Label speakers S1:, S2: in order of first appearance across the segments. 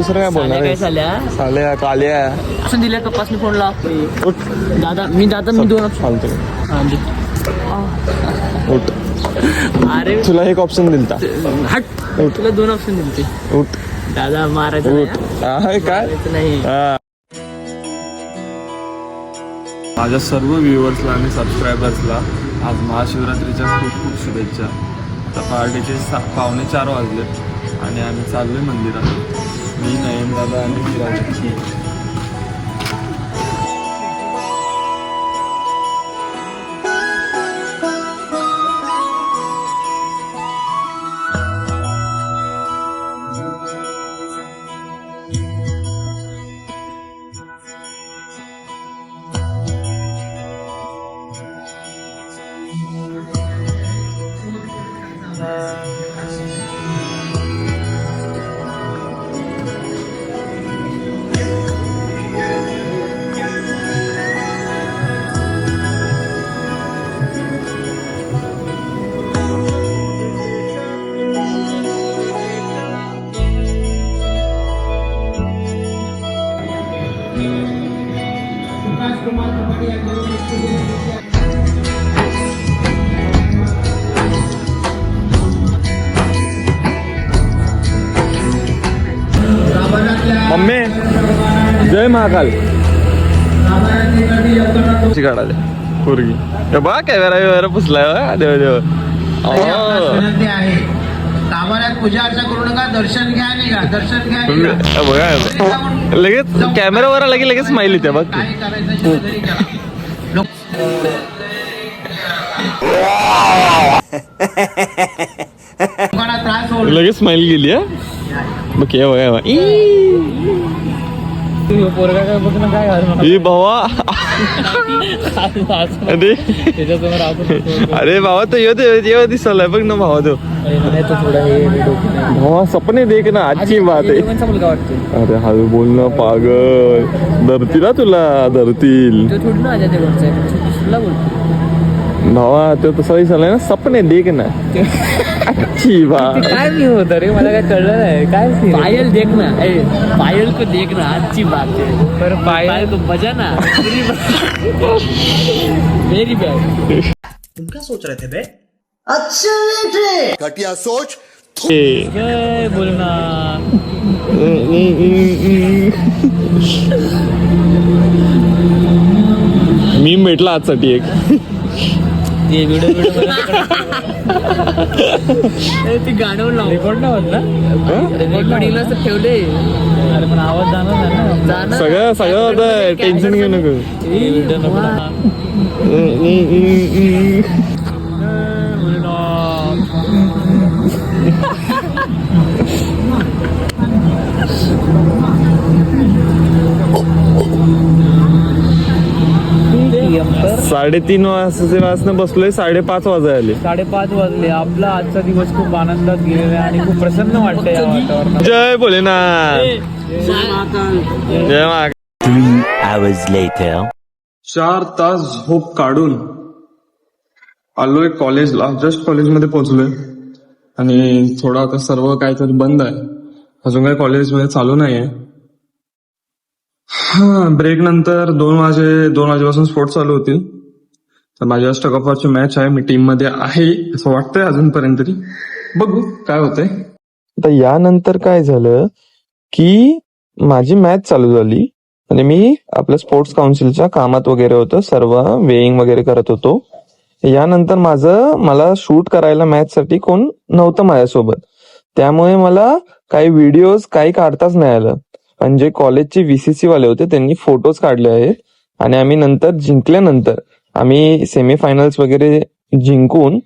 S1: दुसरं काय बोलणार
S2: काय झाल्या
S1: साल्या काल्या
S2: असं दिल्या कपासनी फोनला
S1: उठ
S2: दादा मी दोन
S1: चालतो उठ
S2: अरे
S1: तुला एक ऑप्शन दिलता
S2: हट तुला 2 ऑप्शन दिलते
S1: उठ
S2: दादा मारायचं
S1: उठ काय
S2: नाही
S1: माझ्या सर्व व्ह्युअर्सला आणि सबस्क्रायबर्सला आज महाशिवरात्रीच्या खूप खूप शुभेच्छा. आता पहाटेचे 3:45 वाजले आणि आम्ही चाललोय मंदिरात. मी नयन दादा आणि विराज. मम्मी जय महाकाल काढाले पोरगी बा कॅमेरा पुसलाय देव देव
S3: पूजा अर्चा करू नका. दर्शन घ्या निघा. दर्शन घ्या
S1: बघा लगेच कॅमेरावर लगेच स्माइल येते बघ.
S3: काय करायचं तरी करा. त्रास होईल.
S1: लगेच स्माइल गेली बघ बघा
S2: पोरगा काय बघ ना काय
S1: ए भावा अरे भावा तो येऊ दिसलाय बघ ना भावा तो भावा सपने देख ना आजची बात आहे. अरे हळू बोल ना पागल धरतील ना तुला धरतील भावा तो तसा दिसलाय ना सपने देख ना अच्छी बात.
S2: काय मी होत रे मला काय कळलं नाही काय पायल देख ना पायल को देख ना अच्छी बात है पर पायल को बजा ना मेरी बैग.
S3: तुम क्या सोच रहे थे बे?
S4: घटिया सोच.
S2: जय बोलना
S1: मी भेटला आजसाठी एक
S2: ते व्हिडिओ ती गाणं लावून रेकॉर्ड नाही होत ना रेकॉर्डिंगला असं ठेवले. अरे पण आवाज जाणार ना
S1: सगळं होतं टेन्शन घेऊ नको. साडेतीन वाजता बसलोय 5:30 वाजायले.
S2: 5:30 वाजले. आपला आजचा दिवस खूप आनंदात गेलेला आहे आणि खूप प्रसन्न वाटतंय या वातावरणात.
S1: जय भोलेनाथ. जय महाकाल.
S5: 3 hours later.
S1: 4 तास झोप काढून आलोय कॉलेजला. जस्ट कॉलेजमध्ये पोहोचलोय आणि थोडा आता सर्व काहीतरी बंद आहे. अजून काही कॉलेजमध्ये चालू नाहीये. हा ब्रेक नंतर 2 वाजेपासून स्पोर्ट्स चालू होतील. तर माझी आज टग ऑफ वॉरची मॅच आहे. मी टीम मध्ये आहे असं वाटतंय अजूनपर्यंत तरी. बघू काय होतंय. आता यानंतर काय झालं की माझी मॅच चालू झाली आणि मी आपल्या स्पोर्ट्स काउन्सिलच्या कामात वगैरे होतो. सर्व वेईंग वगैरे करत होतो. यानंतर मला शूट करायला मॅच साठी कोण नव्हतं माझ्यासोबत. त्यामुळे मला काही व्हिडिओज काही काढताच नाही आलं. पण जे कॉलेजचे VCC वाले होते त्यांनी फोटोज काढले आहेत आणि आम्ही नंतर जिंकल्यानंतर आम्ही सेमीफायनल्स वगैरे जिंकून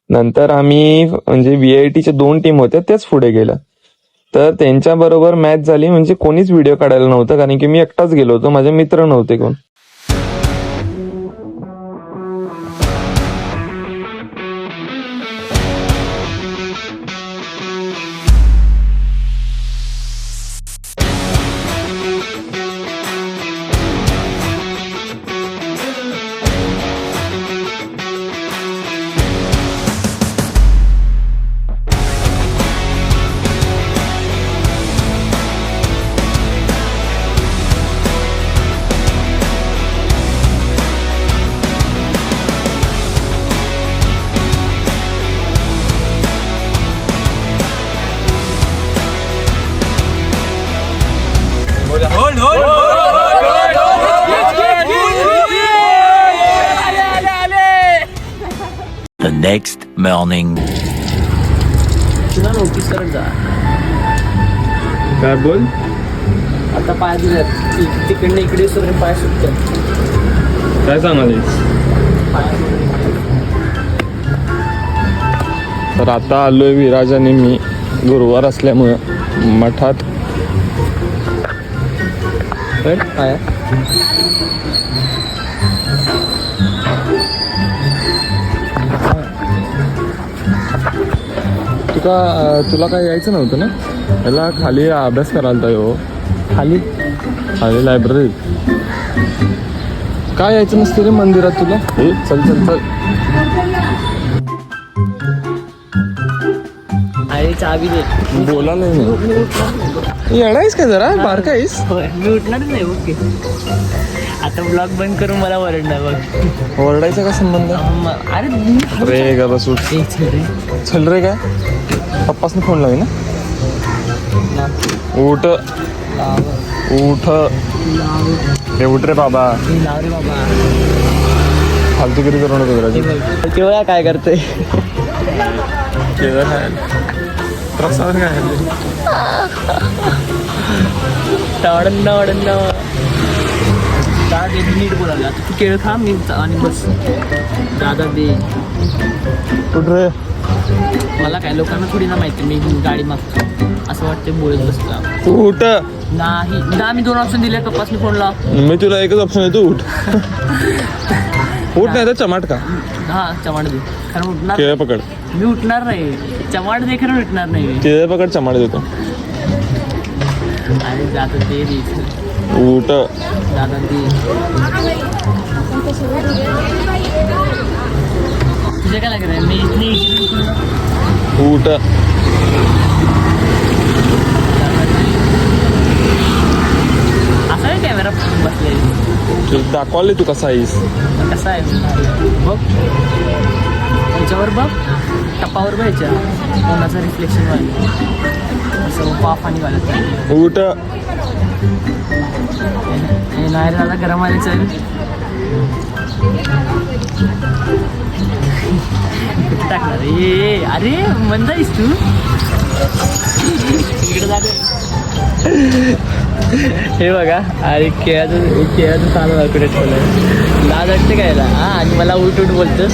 S1: नंतर आम्ही म्हणजे VITच्या 2 टीम होत्या त्याच पुढे गेल्या. तर त्यांच्या बरोबर मॅच झाली. म्हणजे कोणीच व्हिडिओ काढायला नव्हतं कारण की मी एकटाच गेलो होतो. माझे मित्र नव्हते कोण.
S5: next morning.
S2: तुला नोटीस करत जा.
S1: काय बोल.
S2: आता पाय दिल्यात तिकडनं इकडे सगळे पाय सुटतात.
S1: काय सांगालीस. तर आता आलोय विराज आणि मी गुरुवार असल्यामुळं मठात.
S2: पाय
S1: तुला काय यायचं नव्हतं ना. याला खाली अभ्यास करायला हो.
S2: खाली
S1: खाली लायब्ररी. काय यायचं नसतं रे मंदिरात तुला. हे चल चल चल.
S2: अरे चावी दे.
S1: बोला नाही येणारच का जरा बारका आहेस.
S2: होय मी उठणारच नाही. ओके आता ब्लॉग बंद करून मला ओरडणार बघ.
S1: ओरडायचा का संबंध.
S2: अरे
S1: रे गा बस उठ. चल रे. काय पप्पासने फोन लावी ना. उठ उठ हे उठ रे बाबा.
S2: लाव रे बाबा.
S1: फालतूगिरी करू नको जरा.
S2: तेव्हा काय करते.
S1: केळं खायला प्रसाद खायला.
S2: दादा नीट बोलायला. तू केळ खा मी आणि बस. दादा दे.
S1: कुठ रे.
S2: मला काय लोकांना थोडी ना माहिती मी गाडी मागतो असं वाटतं बोलत बसला.
S1: उठ.
S2: नाही मी 2 ऑप्शन दिले. पप्पासनी फोन लाव.
S1: मी तुला एकच ऑप्शन आहे. तू उठ. उठ नाही तर चमाट का.
S2: हा चमाट दे. खरं उठणार
S1: केळं पकड.
S2: मी उठणार नाही. चमाट दे खरं उठणार नाही.
S1: केळं पकड चमाट देतो.
S2: अरे दादा दे दे.
S1: उठ.
S2: दादा दे. तुझे काय लागत आहे. मी इथली
S1: उठ.
S2: असं आहे कॅमेरा बसले.
S1: तुला दाखवले तू कसा आहेस.
S2: कसं आहे बघ. याच्यावर बघ. टपावर बघायच्या कोणाचं रिफ्लेक्शन वाले असं पाफ आणि घालत.
S1: उठ.
S2: हे नाही रे दादा गरम आले. चल कुठे टाकणार. ये अरे मंद आहेस तू. इकडे जा. हे बघा. अरे केळाचं चालू कुठे ठेवलं. लाज वाटते काय हा. आणि मला उठ उठ बोलतोस.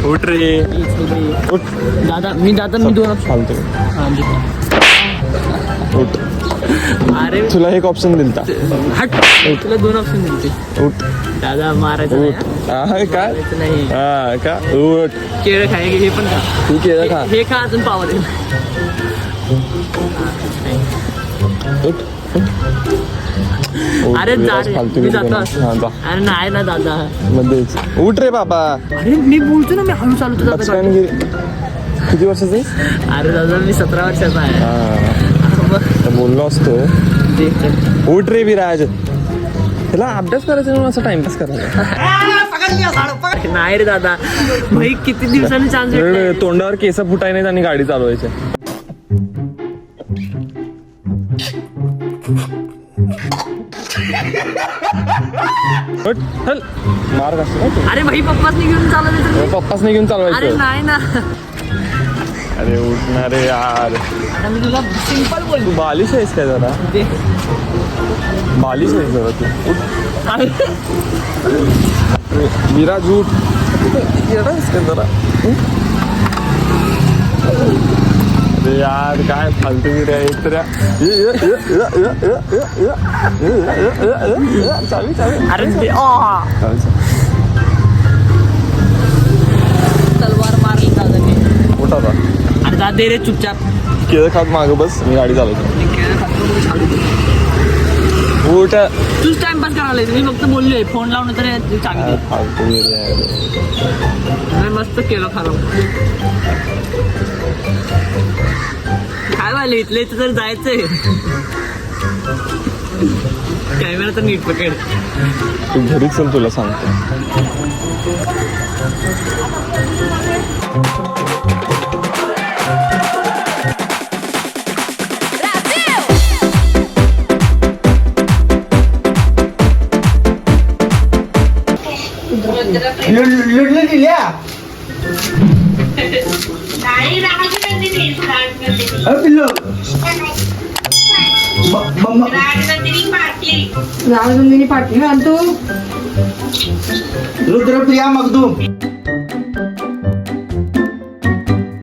S1: उठ रे. उठ.
S2: दादा मी 2
S1: फालतू. उठ.
S2: अरे
S1: तुला एक ऑप्शन दिलता.
S2: हट. तुला 2 ऑप्शन दिलते.
S1: उठ.
S2: दादा मारायचं नाही,
S1: उठ. काय
S2: मारायचं नाही.
S1: हा का. उठ.
S2: केळं खाय हे पण खा.
S1: तू केळं खा.
S2: हे खा अजून पावर येईल.
S1: उठ.
S2: अरे जा रे.
S1: फालतू
S2: मी
S1: गिरी
S2: जातो.
S1: करू. हा, जा.
S2: अरे नाही ना दादा.
S1: मध्येच. उठ रे बाबा.
S2: अरे मी बोलतो ना. मी हळू चालवतो
S1: लक्ष
S2: दादा.
S1: काय किती वर्षाचं आहेस.
S2: अरे दादा मी 17 वर्षाचा आहे.
S1: हा
S2: मग
S1: तर बोललो असतो.
S2: ते चल.
S1: उठ रे विराज. त्याला अभ्यास करायचा म्हणून असं टाइमपास करायचा.
S2: नाही रे दादा. भाई किती दिवसांनी चान्स भेटला.
S1: तोंडावर केस फुटाय नाहीत आणि गाडी चालवायची. उठ, चल. मार्ग असतो.
S2: अरे भाई पप्पासनी घेऊन चालवलं.
S1: पप्पासने घेऊन
S2: अरे
S1: चालवायचं.
S2: नाही ना.
S1: अरे उठणार रे यार.
S2: आता मी तुला सिंपल
S1: तू
S2: बोलतो.
S1: बालिश आहेस काय जरा. बालिश आहेस जरा तू. उठ. विराज उठ. येणारच काय जरा. अरे यार काय फालतू गिऱ्या एक तर. चावी चावी.
S2: अरे तलवार मारली दादाने.
S1: मोठा होता.
S2: अरे दादा दे रे चुपचाप.
S1: केळं खात मागं बस. मी गाडी चालवतो. उठ.
S2: तूच टाइमपास करायला. मी फक्त बोललोय फोन लावून तर चांगली दे.
S1: फालतू गिऱ्या.
S2: मी मस्त केलं खालो. काय व्हायला इथलं इथं तर जायचंय. कॅमेरा तर नीट पकड.
S1: तू घरी चल तुला सांगतो.
S3: लुडलं दिल्या.
S4: नाही राजनंदिनी
S6: राजनंदिनी पाटील आणि तू
S3: रुद्रप्रिया मगदूम